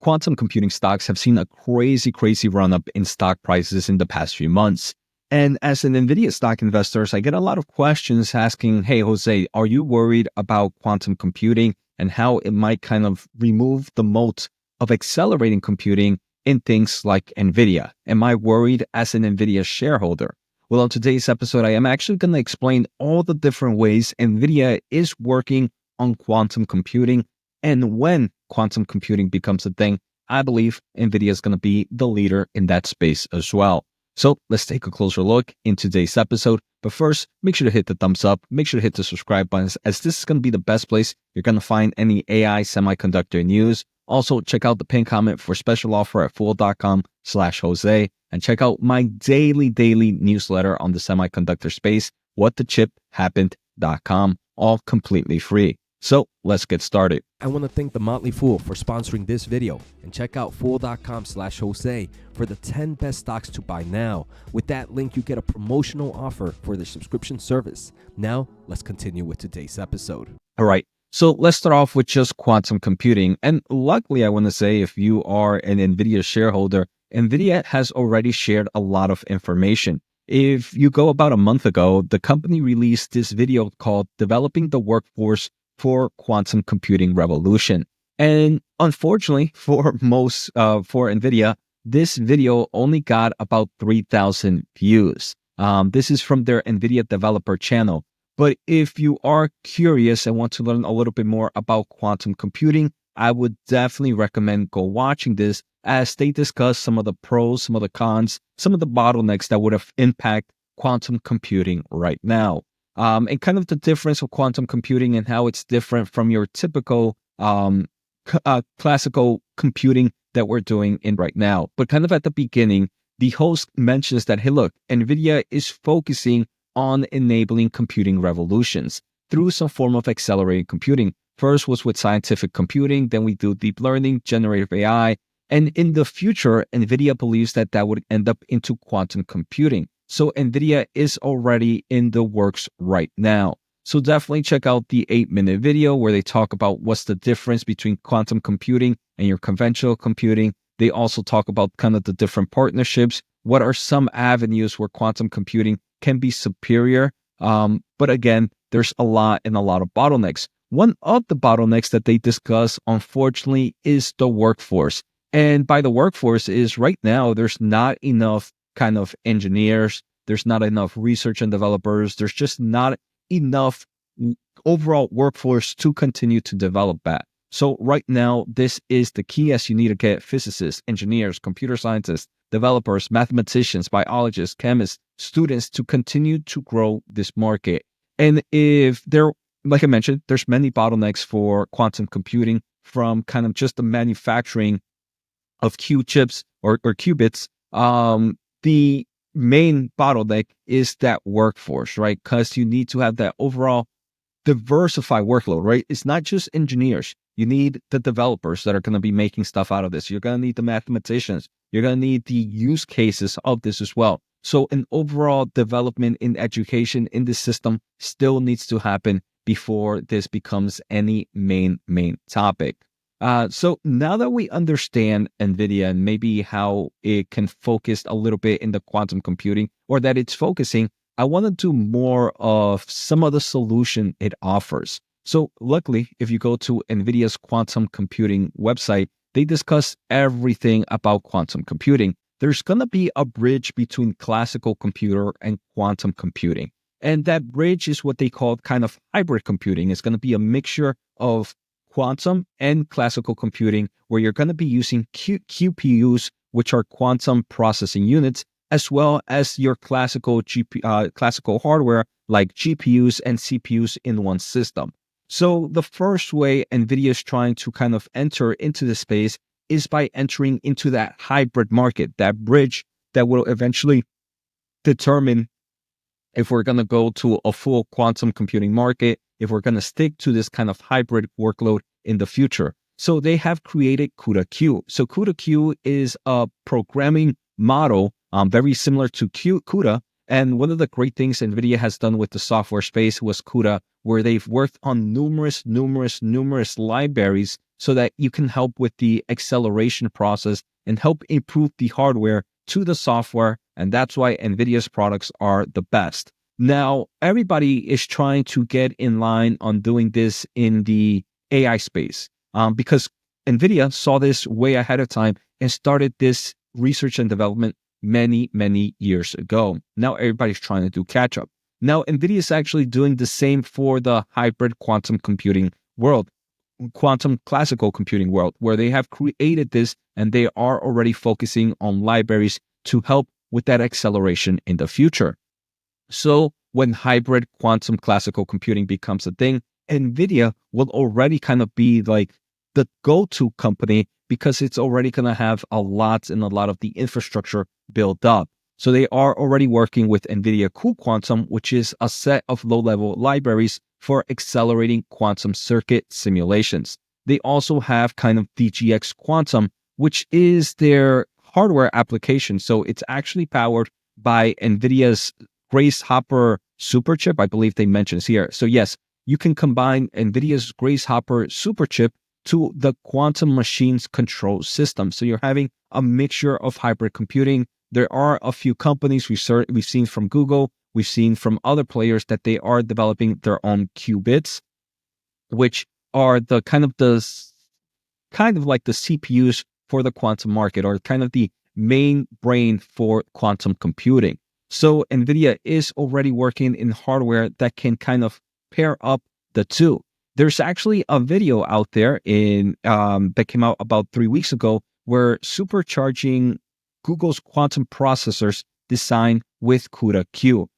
quantum computing stocks have seen a crazy run up in stock prices in the past few months. And as an Nvidia stock investor, I get a lot of questions asking, hey, Jose, are you worried about quantum computing and how it might kind of remove the moat of accelerating computing in things like Nvidia? Am I worried as an Nvidia shareholder? Well, on today's episode, I am actually going to explain all the different ways Nvidia is working on quantum computing. And when quantum computing becomes a thing, I believe Nvidia is going to be the leader in that space as well. So let's take a closer look in today's episode. But first, make sure to hit the thumbs up. Make sure to hit the subscribe button, as this is going to be the best place you're going to find any AI semiconductor news. Also, check out the pinned comment for special offer at fool.com/Jose. And check out my daily newsletter on the semiconductor space, whatthechip.happened.com, all completely free. So let's get started. I want to thank the Motley Fool for sponsoring this video, and check out fool.com/Jose for the 10 best stocks to buy now. With that link, you get a promotional offer for the subscription service. Now, let's continue with today's episode. All right. So let's start off with just quantum computing. And luckily, I want to say, if you are an Nvidia shareholder, Nvidia has already shared a lot of information. If you go about a month ago, the company released this video called Developing the Workforce for Quantum Computing Revolution. And unfortunately for Nvidia, this video only got about 3,000 views. This is from their Nvidia developer channel. But if you are curious and want to learn a little bit more about quantum computing, I would definitely recommend go watching this, as they discuss some of the pros, some of the cons, some of the bottlenecks that would have impact quantum computing right now. And kind of the difference of quantum computing and how it's different from your typical classical computing that we're doing in right now. But kind of at the beginning, the host mentions that, hey, look, Nvidia is focusing on enabling computing revolutions through some form of accelerated computing. First was with scientific computing, then we do deep learning, generative AI, and in the future, Nvidia believes that that would end up into quantum computing. So Nvidia is already in the works right now. So definitely check out the 8-minute video where they talk about what's the difference between quantum computing and your conventional computing. They also talk about kind of the different partnerships. What are some avenues where quantum computing can be superior? But again, there's a lot of bottlenecks. One of the bottlenecks that they discuss, unfortunately, is the workforce. And by the workforce is right now, there's not enough kind of engineers. There's not enough research and developers. There's just not enough overall workforce to continue to develop that. So right now, this is the key, as you need to get physicists, engineers, computer scientists, developers, mathematicians, biologists, chemists, students to continue to grow this market. And if there, like I mentioned, there's many bottlenecks for quantum computing, from kind of just the manufacturing of Q chips or qubits. The main bottleneck is that workforce, right? Because you need to have that overall diversified workload, right? It's not just engineers. You need the developers that are going to be making stuff out of this. You're going to need the mathematicians. You're going to need the use cases of this as well. So an overall development in education in the system still needs to happen before this becomes any main topic. So now that we understand Nvidia and maybe how it can focus a little bit in the quantum computing, or that it's focusing, I want to do more of some of the solution it offers. So luckily, if you go to Nvidia's quantum computing website, they discuss everything about quantum computing. There's going to be a bridge between classical computer and quantum computing. And that bridge is what they call kind of hybrid computing. It's going to be a mixture of quantum and classical computing, where you're going to be using QPUs, which are quantum processing units, as well as your classical hardware like GPUs and CPUs in one system. So the first way Nvidia is trying to kind of enter into the space is by entering into that hybrid market, that bridge that will eventually determine if we're going to go to a full quantum computing market, if we're going to stick to this kind of hybrid workload in the future. So they have created CUDA-Q. So CUDA-Q is a programming model very similar to CUDA, And one of the great things NVIDIA has done with the software space was CUDA, where they've worked on numerous libraries so that you can help with the acceleration process and help improve the hardware to the software. And that's why NVIDIA's products are the best. Now, everybody is trying to get in line on doing this in the AI space because NVIDIA saw this way ahead of time and started this research and development many years ago. Now everybody's trying to do catch up. Now NVIDIA is actually doing the same for the hybrid quantum computing world, quantum classical computing world, where they have created this and they are already focusing on libraries to help with that acceleration in the future. So when hybrid quantum classical computing becomes a thing, NVIDIA will already kind of be like the go-to company because it's already going to have a lot of the infrastructure built up. So they are already working with NVIDIA cuQuantum, which is a set of low-level libraries for accelerating quantum circuit simulations. They also have kind of DGX Quantum, which is their hardware application. So it's actually powered by NVIDIA's Grace Hopper superchip. I believe they mentioned here. So yes, you can combine NVIDIA's Grace Hopper superchip to the quantum machines control system. So you're having a mixture of hybrid computing. There are a few companies we've seen from Google, we've seen from other players that they are developing their own qubits, which are the kind of like the CPUs for the quantum market, or kind of the main brain for quantum computing. So NVIDIA is already working in hardware that can kind of pair up the two. There's actually a video out there that came out about 3 weeks ago where supercharging Google's quantum processors designed with CUDA-Q.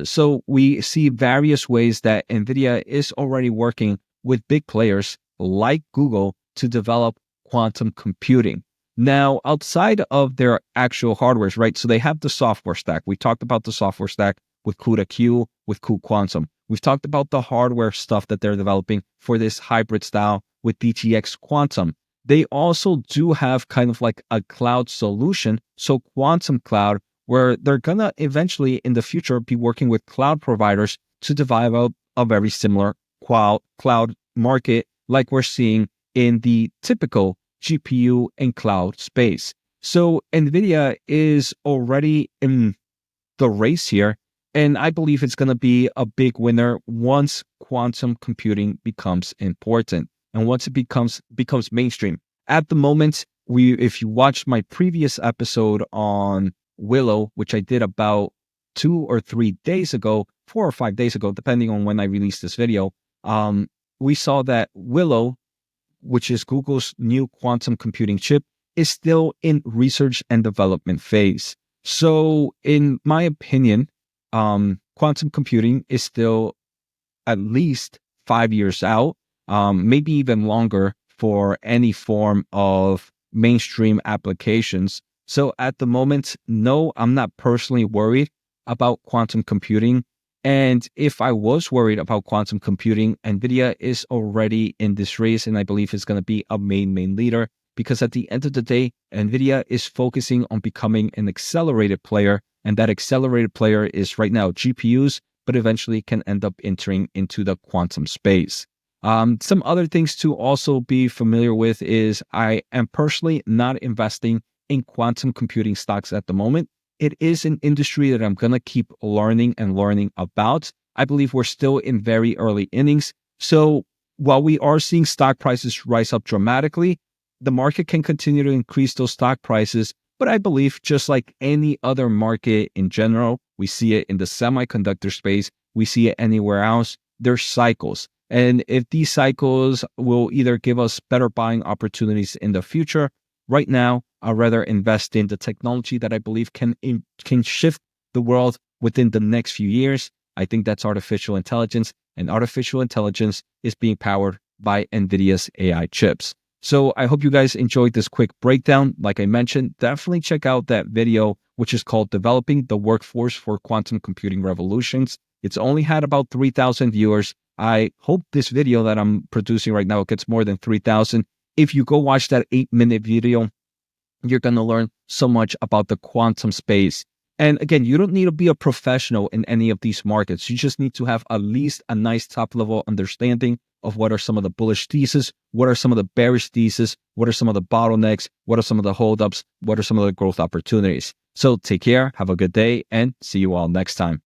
So we see various ways that NVIDIA is already working with big players like Google to develop quantum computing. Now, outside of their actual hardwares, right? So they have the software stack. We talked about the software stack with CUDA-Q, with cuQuantum. We've talked about the hardware stuff that they're developing for this hybrid style with DGX Quantum. They also do have kind of like a cloud solution, so Quantum Cloud, where they're going to eventually in the future be working with cloud providers to develop a very similar cloud market like we're seeing in the typical GPU and cloud space. So NVIDIA is already in the race here, and I believe it's going to be a big winner once quantum computing becomes important and once it becomes mainstream. At the moment, if you watched my previous episode on Willow, which I did about 2 or 3 days ago, 4 or 5 days ago, depending on when I released this video, we saw that Willow, which is Google's new quantum computing chip, is still in research and development phase. So in my opinion, quantum computing is still at least 5 years out, maybe even longer for any form of mainstream applications. So at the moment, no, I'm not personally worried about quantum computing. And if I was worried about quantum computing, NVIDIA is already in this race, and I believe is going to be a main leader, because at the end of the day, NVIDIA is focusing on becoming an accelerated player, and that accelerated player is right now GPUs, but eventually can end up entering into the quantum space. Some other things to also be familiar with is I am personally not investing in quantum computing stocks at the moment. It is an industry that I'm going to keep learning about. I believe we're still in very early innings. So while we are seeing stock prices rise up dramatically, the market can continue to increase those stock prices. But I believe just like any other market in general, we see it in the semiconductor space, we see it anywhere else, there's cycles. And if these cycles will either give us better buying opportunities in the future, right now, I'd rather invest in the technology that I believe can shift the world within the next few years. I think that's artificial intelligence, and artificial intelligence is being powered by NVIDIA's AI chips. So I hope you guys enjoyed this quick breakdown. Like I mentioned, definitely check out that video, which is called Developing the Workforce for Quantum Computing Revolutions. It's only had about 3,000 viewers. I hope this video that I'm producing right now gets more than 3,000. If you go watch that 8-minute video, you're going to learn so much about the quantum space. And again, you don't need to be a professional in any of these markets. You just need to have at least a nice top level understanding of what are some of the bullish theses, what are some of the bearish theses, what are some of the bottlenecks, what are some of the holdups, what are some of the growth opportunities. So take care, have a good day, and see you all next time.